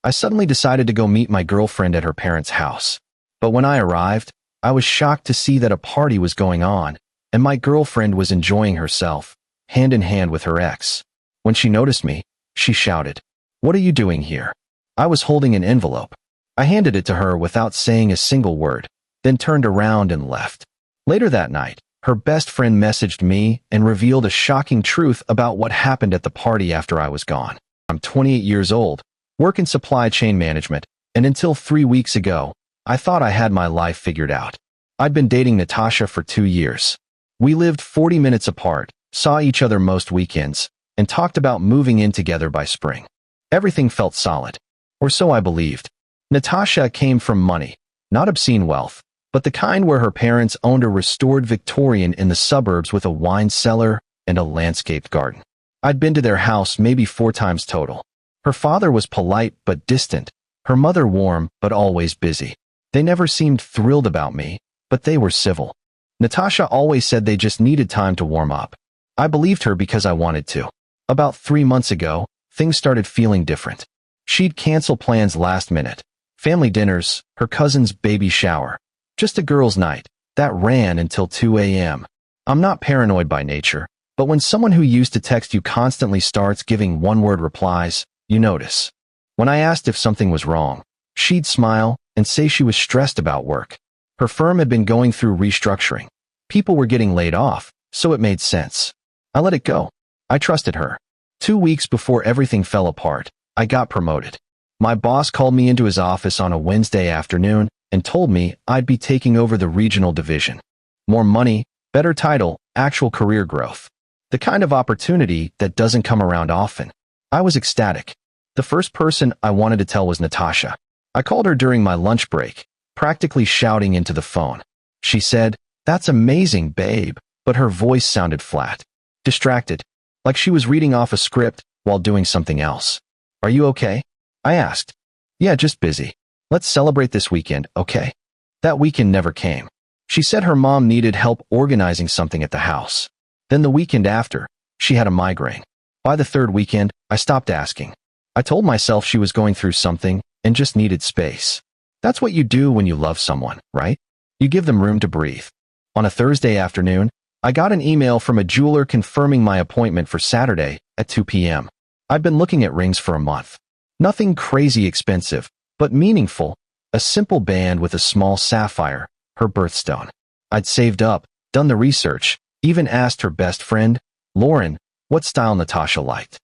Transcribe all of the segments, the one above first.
I suddenly decided to go meet my girlfriend at her parents' house. But when I arrived, I was shocked to see that a party was going on, and my girlfriend was enjoying herself, hand in hand with her ex. When she noticed me, she shouted, "What are you doing here?" I was holding an envelope. I handed it to her without saying a single word, then turned around and left. Later that night, her best friend messaged me and revealed a shocking truth about what happened at the party after I was gone. I'm 28 years old, work in supply chain management, and until 3 weeks ago, I thought I had my life figured out. I'd been dating Natasha for 2 years. We lived 40 minutes apart, saw each other most weekends, and talked about moving in together by spring. Everything felt solid, or so I believed. Natasha came from money, not obscene wealth, but the kind where her parents owned a restored Victorian in the suburbs with a wine cellar and a landscaped garden. I'd been to their house maybe 4 times total. Her father was polite but distant, her mother warm but always busy. They never seemed thrilled about me, but they were civil. Natasha always said they just needed time to warm up. I believed her because I wanted to. About 3 months ago, things started feeling different. She'd cancel plans last minute. Family dinners, her cousin's baby shower. Just a girls' night. That ran until 2 a.m. I'm not paranoid by nature, but when someone who used to text you constantly starts giving one-word replies, you notice. When I asked if something was wrong, she'd smile and say she was stressed about work. Her firm had been going through restructuring. People were getting laid off, so it made sense. I let it go. I trusted her. 2 weeks before everything fell apart, I got promoted. My boss called me into his office on a Wednesday afternoon and told me I'd be taking over the regional division. More money, better title, actual career growth. The kind of opportunity that doesn't come around often. I was ecstatic. The first person I wanted to tell was Natasha. I called her during my lunch break, practically shouting into the phone. She said, "That's amazing, babe," but her voice sounded flat, distracted, like she was reading off a script while doing something else. "Are you okay?" I asked. "Yeah, just busy. Let's celebrate this weekend, okay?" That weekend never came. She said her mom needed help organizing something at the house. Then the weekend after, she had a migraine. By the 3rd weekend, I stopped asking. I told myself she was going through something and just needed space. That's what you do when you love someone, right? You give them room to breathe. On a Thursday afternoon, I got an email from a jeweler confirming my appointment for Saturday at 2 p.m. I'd been looking at rings for a month. Nothing crazy expensive, but meaningful. A simple band with a small sapphire, her birthstone. I'd saved up, done the research, even asked her best friend, Lauren, what style Natasha liked.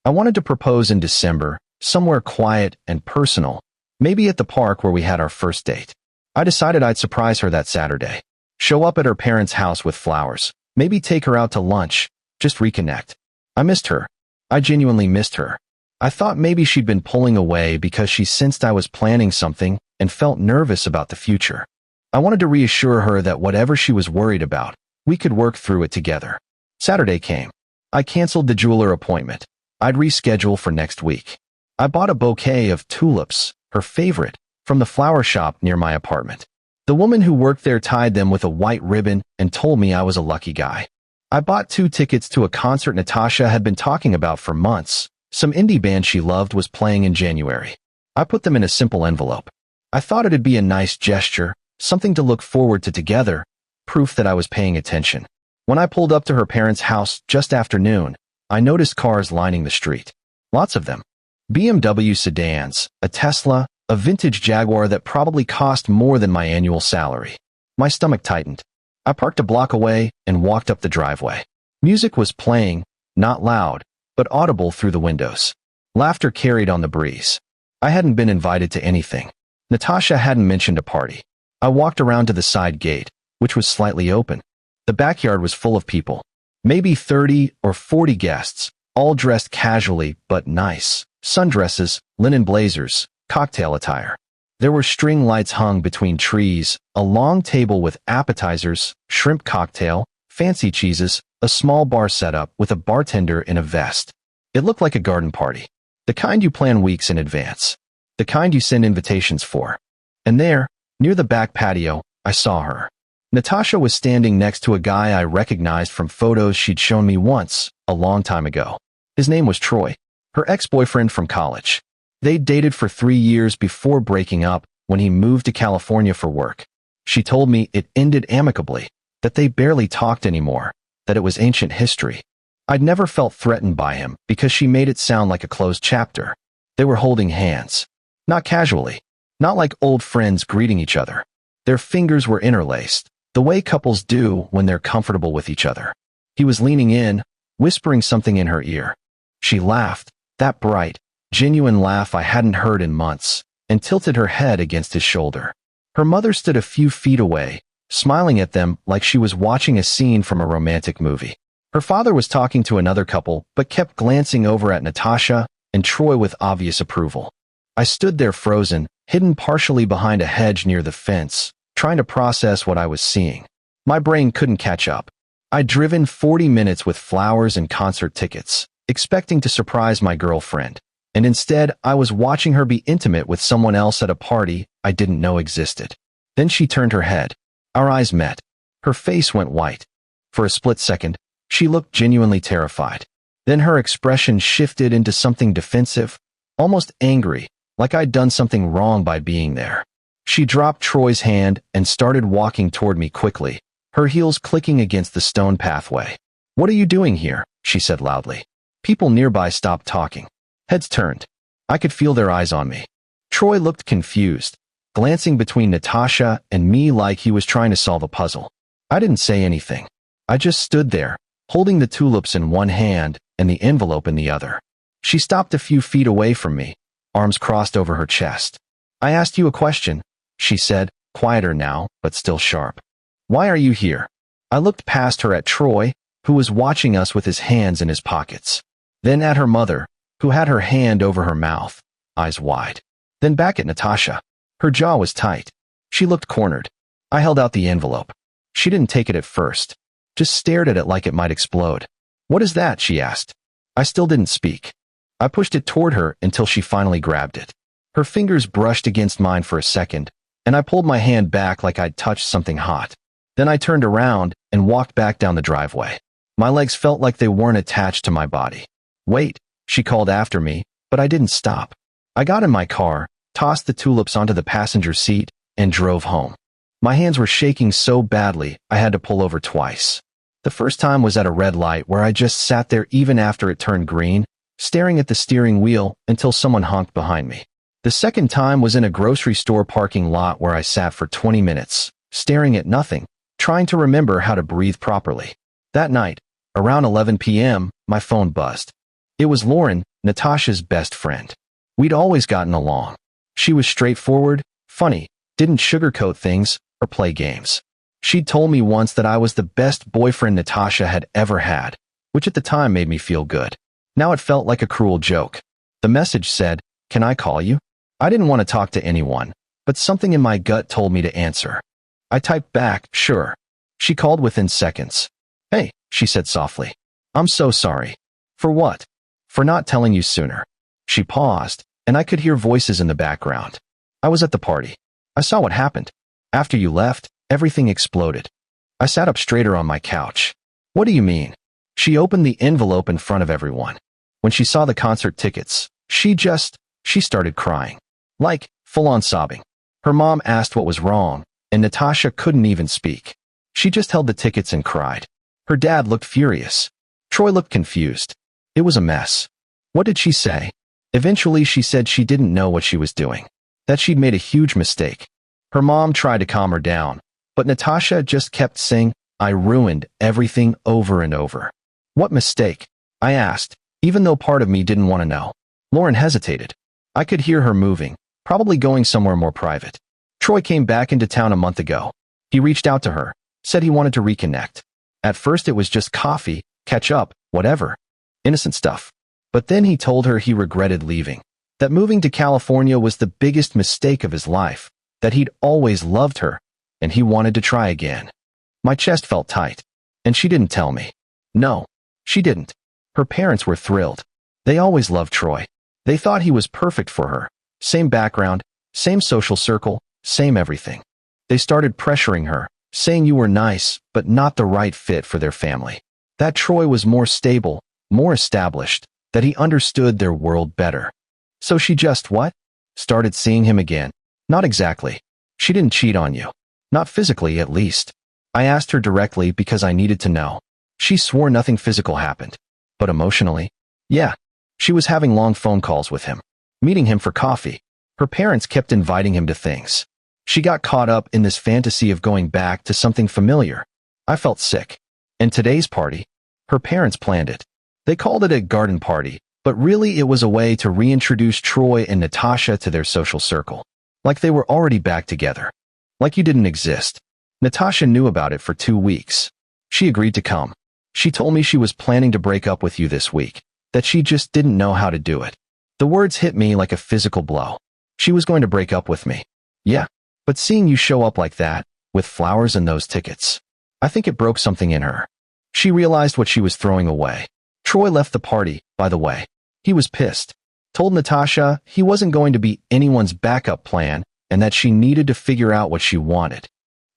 I wanted to propose in December, somewhere quiet and personal, maybe at the park where we had our first date. I decided I'd surprise her that Saturday. Show up at her parents' house with flowers, maybe take her out to lunch, just reconnect. I missed her. I genuinely missed her. I thought maybe she'd been pulling away because she sensed I was planning something and felt nervous about the future. I wanted to reassure her that whatever she was worried about, we could work through it together. Saturday came. I canceled the jeweler appointment. I'd reschedule for next week. I bought a bouquet of tulips, her favorite, from the flower shop near my apartment. The woman who worked there tied them with a white ribbon and told me I was a lucky guy. I bought 2 tickets to a concert Natasha had been talking about for months. Some indie band she loved was playing in January. I put them in a simple envelope. I thought it'd be a nice gesture, something to look forward to together, proof that I was paying attention. When I pulled up to her parents' house just after noon, I noticed cars lining the street. Lots of them. BMW sedans, a Tesla, a vintage Jaguar that probably cost more than my annual salary. My stomach tightened. I parked a block away and walked up the driveway. Music was playing, not loud, but audible through the windows. Laughter carried on the breeze. I hadn't been invited to anything. Natasha hadn't mentioned a party. I walked around to the side gate, which was slightly open. The backyard was full of people. Maybe 30 or 40 guests, all dressed casually but nice. Sundresses, linen blazers, cocktail attire. There were string lights hung between trees, a long table with appetizers, shrimp cocktail, fancy cheeses, a small bar setup with a bartender in a vest. It looked like a garden party. The kind you plan weeks in advance. The kind you send invitations for. And there, near the back patio, I saw her. Natasha was standing next to a guy I recognized from photos she'd shown me once, a long time ago. His name was Troy, her ex-boyfriend from college. They dated for 3 years before breaking up when he moved to California for work. She told me it ended amicably, that they barely talked anymore, that it was ancient history. I'd never felt threatened by him because she made it sound like a closed chapter. They were holding hands. Not casually. Not like old friends greeting each other. Their fingers were interlaced, the way couples do when they're comfortable with each other. He was leaning in, whispering something in her ear. She laughed, that bright, genuine laugh I hadn't heard in months, and tilted her head against his shoulder. Her mother stood a few feet away, smiling at them like she was watching a scene from a romantic movie. Her father was talking to another couple, but kept glancing over at Natasha and Troy with obvious approval. I stood there frozen, hidden partially behind a hedge near the fence, trying to process what I was seeing. My brain couldn't catch up. I'd driven 40 minutes with flowers and concert tickets, expecting to surprise my girlfriend, and instead I was watching her be intimate with someone else at a party I didn't know existed. Then she turned her head. Our eyes met. Her face went white. For a split second, she looked genuinely terrified. Then her expression shifted into something defensive, almost angry, like I'd done something wrong by being there. She dropped Troy's hand and started walking toward me quickly, her heels clicking against the stone pathway. "What are you doing here?" she said loudly. People nearby stopped talking. Heads turned. I could feel their eyes on me. Troy looked confused, glancing between Natasha and me like he was trying to solve a puzzle. I didn't say anything. I just stood there, holding the tulips in one hand and the envelope in the other. She stopped a few feet away from me, arms crossed over her chest. "I asked you a question," she said, quieter now, but still sharp. "Why are you here?" I looked past her at Troy, who was watching us with his hands in his pockets. Then at her mother, who had her hand over her mouth, eyes wide. Then back at Natasha. Her jaw was tight. She looked cornered. I held out the envelope. She didn't take it at first, just stared at it like it might explode. "What is that?" she asked. I still didn't speak. I pushed it toward her until she finally grabbed it. Her fingers brushed against mine for a second, and I pulled my hand back like I'd touched something hot. Then I turned around and walked back down the driveway. My legs felt like they weren't attached to my body. "Wait," she called after me, but I didn't stop. I got in my car, tossed the tulips onto the passenger seat, and drove home. My hands were shaking so badly I had to pull over twice. The first time was at a red light where I just sat there even after it turned green, staring at the steering wheel until someone honked behind me. The second time was in a grocery store parking lot where I sat for 20 minutes, staring at nothing, trying to remember how to breathe properly. That night, around 11 p.m., my phone buzzed. It was Lauren, Natasha's best friend. We'd always gotten along. She was straightforward, funny, didn't sugarcoat things or play games. She'd told me once that I was the best boyfriend Natasha had ever had, which at the time made me feel good. Now it felt like a cruel joke. The message said, "Can I call you?" I didn't want to talk to anyone, but something in my gut told me to answer. I typed back, "Sure." She called within seconds. "Hey," she said softly. "I'm so sorry." "For what?" "For not telling you sooner." She paused, and I could hear voices in the background. "I was at the party. I saw what happened. After you left, everything exploded." I sat up straighter on my couch. "What do you mean?" She opened the envelope in front of everyone. When she saw the concert tickets, she started crying. Like, full-on sobbing. Her mom asked what was wrong, and Natasha couldn't even speak. She just held the tickets and cried. Her dad looked furious. Troy looked confused. It was a mess. What did she say? Eventually she said she didn't know what she was doing, that she'd made a huge mistake. Her mom tried to calm her down, but Natasha just kept saying, "I ruined everything," over and over. "What mistake?" I asked, even though part of me didn't want to know. Lauren hesitated. I could hear her moving, probably going somewhere more private. "Troy came back into town a month ago. He reached out to her, said he wanted to reconnect. At first it was just coffee, catch up, whatever. Innocent stuff. But then he told her he regretted leaving, that moving to California was the biggest mistake of his life, that he'd always loved her, and he wanted to try again." My chest felt tight, and she didn't tell me. No, she didn't. Her parents were thrilled. They always loved Troy. They thought he was perfect for her. Same background, same social circle, same everything. They started pressuring her, saying you were nice, but not the right fit for their family. That Troy was more stable, more established, that he understood their world better. So she just what? Started seeing him again? Not exactly. She didn't cheat on you. Not physically, at least. I asked her directly because I needed to know. She swore nothing physical happened. But emotionally? Yeah. She was having long phone calls with him, meeting him for coffee. Her parents kept inviting him to things. She got caught up in this fantasy of going back to something familiar. I felt sick. And today's party? Her parents planned it. They called it a garden party, but really it was a way to reintroduce Troy and Natasha to their social circle. Like they were already back together. Like you didn't exist. Natasha knew about it for 2 weeks. She agreed to come. She told me she was planning to break up with you this week, that she just didn't know how to do it. The words hit me like a physical blow. She was going to break up with me. Yeah, but seeing you show up like that, with flowers and those tickets, I think it broke something in her. She realized what she was throwing away. Troy left the party, by the way. He was pissed. Told Natasha he wasn't going to be anyone's backup plan and that she needed to figure out what she wanted.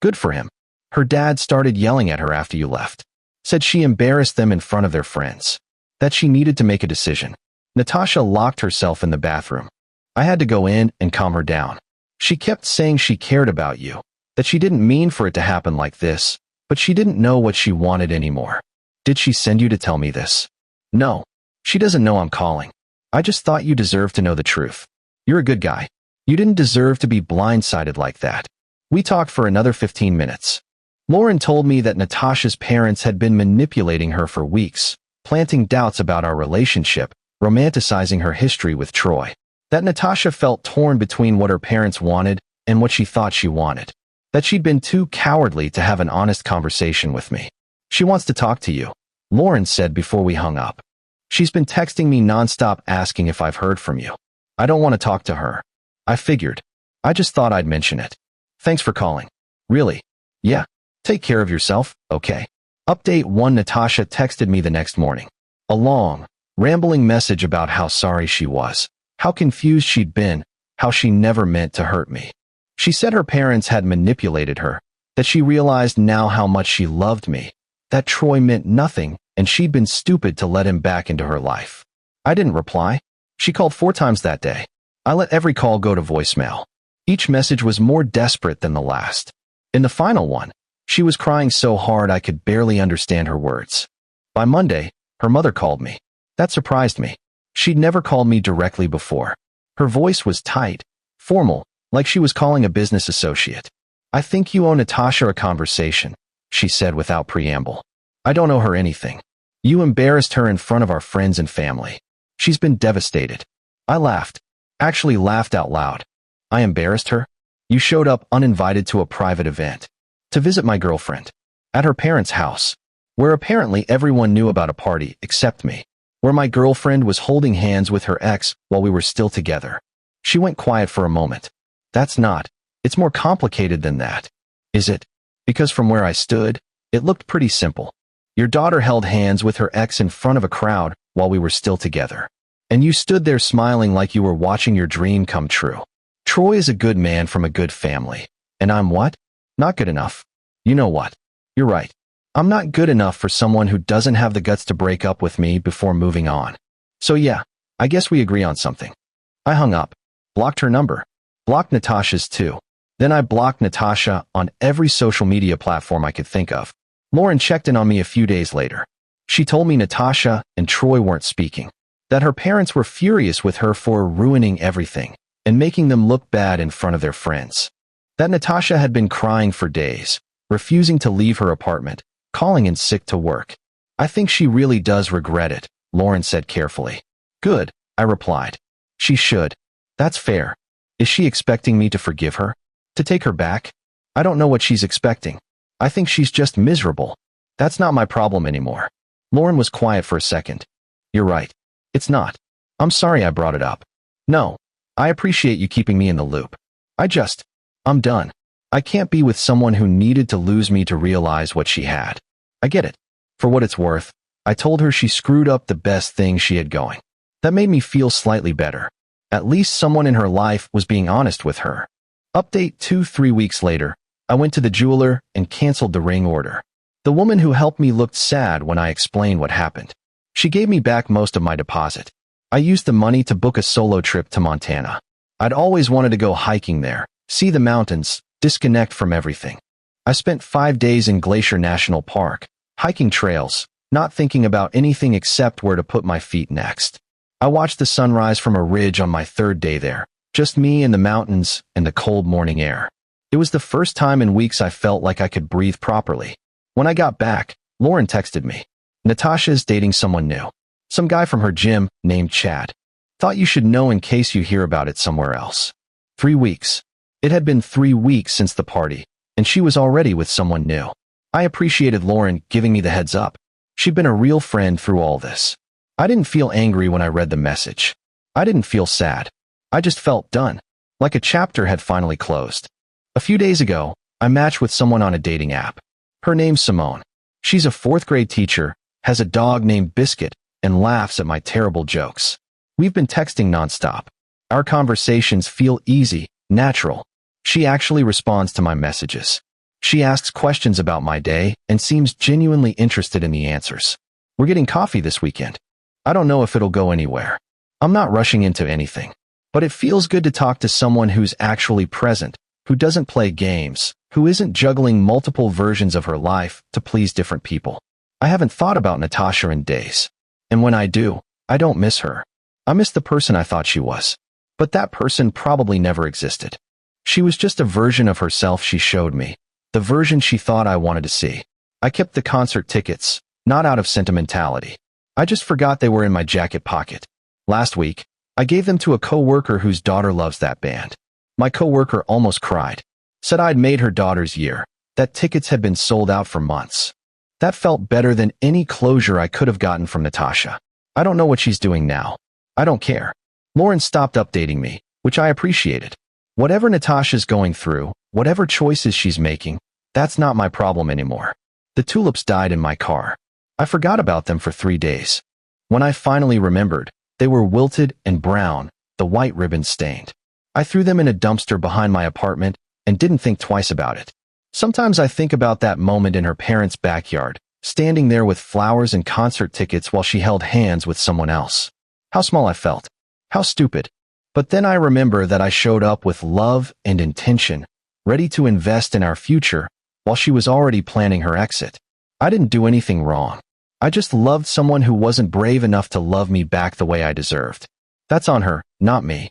Good for him. Her dad started yelling at her after you left. Said she embarrassed them in front of their friends. That she needed to make a decision. Natasha locked herself in the bathroom. I had to go in and calm her down. She kept saying she cared about you, that she didn't mean for it to happen like this, but she didn't know what she wanted anymore. Did she send you to tell me this? No. She doesn't know I'm calling. I just thought you deserved to know the truth. You're a good guy. You didn't deserve to be blindsided like that. We talked for another 15 minutes. Lauren told me that Natasha's parents had been manipulating her for weeks, planting doubts about our relationship, romanticizing her history with Troy. That Natasha felt torn between what her parents wanted and what she thought she wanted. That she'd been too cowardly to have an honest conversation with me. She wants to talk to you, Lauren said before we hung up. She's been texting me nonstop asking if I've heard from you. I don't want to talk to her. I figured. I just thought I'd mention it. Thanks for calling. Really? Yeah. Take care of yourself, okay? Update 1. Natasha texted me the next morning. A long, rambling message about how sorry she was, how confused she'd been, how she never meant to hurt me. She said her parents had manipulated her, that she realized now how much she loved me, that Troy meant nothing, and she'd been stupid to let him back into her life. I didn't reply. She called 4 times that day. I let every call go to voicemail. Each message was more desperate than the last. In the final one, she was crying so hard I could barely understand her words. By Monday, her mother called me. That surprised me. She'd never called me directly before. Her voice was tight, formal, like she was calling a business associate. I think you owe Natasha a conversation, she said without preamble. I don't owe her anything. You embarrassed her in front of our friends and family. She's been devastated. I laughed. Actually laughed out loud. I embarrassed her? You showed up uninvited to a private event. To visit my girlfriend. At her parents' house. Where apparently everyone knew about a party except me. Where my girlfriend was holding hands with her ex while we were still together. She went quiet for a moment. That's not. It's more complicated than that. Is it? Because from where I stood, it looked pretty simple. Your daughter held hands with her ex in front of a crowd while we were still together. And you stood there smiling like you were watching your dream come true. Troy is a good man from a good family. And I'm what? Not good enough. You know what? You're right. I'm not good enough for someone who doesn't have the guts to break up with me before moving on. So yeah, I guess we agree on something. I hung up. Blocked her number. Blocked Natasha's too. Then I blocked Natasha on every social media platform I could think of. Lauren checked in on me a few days later. She told me Natasha and Troy weren't speaking. That her parents were furious with her for ruining everything and making them look bad in front of their friends. That Natasha had been crying for days, refusing to leave her apartment, calling in sick to work. I think she really does regret it, Lauren said carefully. Good, I replied. She should. That's fair. Is she expecting me to forgive her? To take her back? I don't know what she's expecting. I think she's just miserable. That's not my problem anymore. Lauren was quiet for a second. You're right. It's not. I'm sorry I brought it up. No. I appreciate you keeping me in the loop. I'm done. I can't be with someone who needed to lose me to realize what she had. I get it. For what it's worth, I told her she screwed up the best thing she had going. That made me feel slightly better. At least someone in her life was being honest with her. Update 2. 3 weeks later, I went to the jeweler and canceled the ring order. The woman who helped me looked sad when I explained what happened. She gave me back most of my deposit. I used the money to book a solo trip to Montana. I'd always wanted to go hiking there, see the mountains, disconnect from everything. I spent 5 days in Glacier National Park, hiking trails, not thinking about anything except where to put my feet next. I watched the sunrise from a ridge on my 3rd day there, just me and the mountains and the cold morning air. It was the first time in weeks I felt like I could breathe properly. When I got back, Lauren texted me. Natasha is dating someone new. Some guy from her gym named Chad. Thought you should know in case you hear about it somewhere else. 3 weeks. It had been 3 weeks since the party, and she was already with someone new. I appreciated Lauren giving me the heads up. She'd been a real friend through all this. I didn't feel angry when I read the message. I didn't feel sad. I just felt done, like a chapter had finally closed. A few days ago, I matched with someone on a dating app. Her name's Simone. She's a 4th grade teacher, has a dog named Biscuit, and laughs at my terrible jokes. We've been texting nonstop. Our conversations feel easy, natural. She actually responds to my messages. She asks questions about my day and seems genuinely interested in the answers. We're getting coffee this weekend. I don't know if it'll go anywhere. I'm not rushing into anything. But it feels good to talk to someone who's actually present, who doesn't play games, who isn't juggling multiple versions of her life to please different people. I haven't thought about Natasha in days. And when I do, I don't miss her. I miss the person I thought she was. But that person probably never existed. She was just a version of herself she showed me, the version she thought I wanted to see. I kept the concert tickets, not out of sentimentality. I just forgot they were in my jacket pocket. Last week, I gave them to a coworker whose daughter loves that band. My coworker almost cried. Said I'd made her daughter's year, that tickets had been sold out for months. That felt better than any closure I could have gotten from Natasha. I don't know what she's doing now. I don't care. Lauren stopped updating me, which I appreciated. Whatever Natasha's going through, whatever choices she's making, that's not my problem anymore. The tulips died in my car. I forgot about them for 3 days. When I finally remembered, they were wilted and brown, the white ribbons stained. I threw them in a dumpster behind my apartment and didn't think twice about it. Sometimes I think about that moment in her parents' backyard, standing there with flowers and concert tickets while she held hands with someone else. How small I felt. How stupid. But then I remember that I showed up with love and intention, ready to invest in our future, while she was already planning her exit. I didn't do anything wrong. I just loved someone who wasn't brave enough to love me back the way I deserved. That's on her, not me.